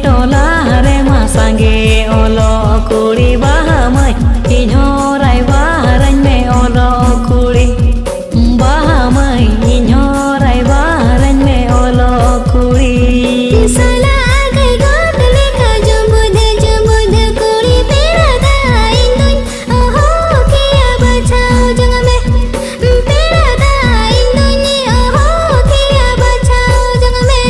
टोला रे मा सांगे ओलो कुड़ी बाहामय इन्हो रायबारन में ओलो कुड़ी बाहामय इन्हो रायबारन में ओलो कुड़ी साला गई गोट लेखा जमुद कुड़ी पेड़ा दा इंदुन ओहो किया बचाओ जंग में पेड़ा दा इंदुन ओहो किया बचाओ जंग में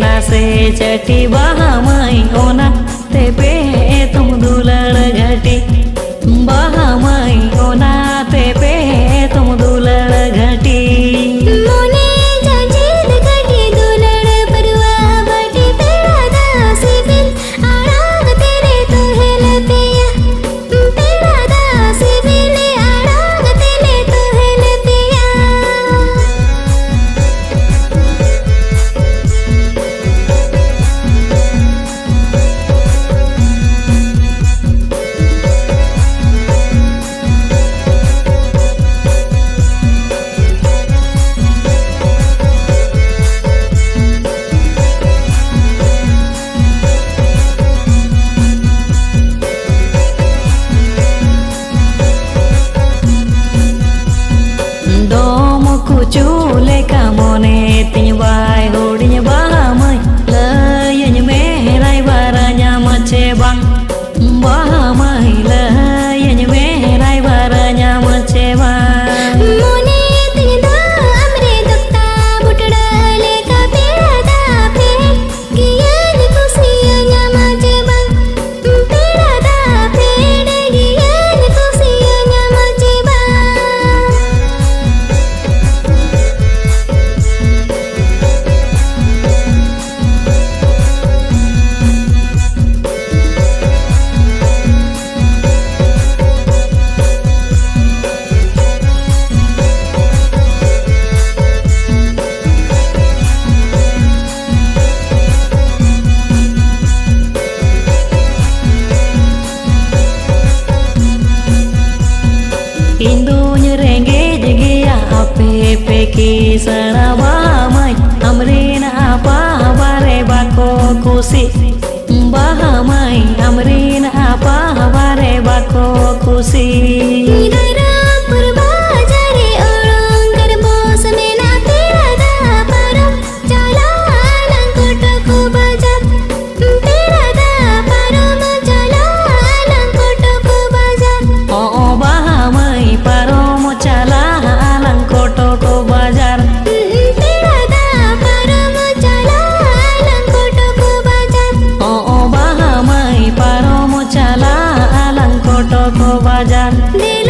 नासे चटी बाहामय ओना ते पे तुम दुलड़ घटी बाहामय ओना ते पे तुम दुलड़ घटी मोने जंजीर घटी दुलड़ परवा बटी पेड़ा दा सिबिल आड़ाग तेरे तो हेल पिया पेड़ा दा सिबिल आड़ाग तेरे तो हेल पिया चूले का मोने तिन बाय होड़िन बाहामय लयन में रायबारanya मचे बांग बाहामय लयन में रायबारanya मचे बांग मोने तिन दा हमरे दुक्ता बुटड़ा लेका पेड़ा दा फेंक गियन खुशियां मचे बांग पेड़ा दा फेंक गियन खुशियां मचे बांग इंदुन रेंगे जगिया आपे पे की सना बाहामय अमरीन आपा बारे बाको खुशी बाहामय अमरीन आपा बारे बाको खुशी बाजार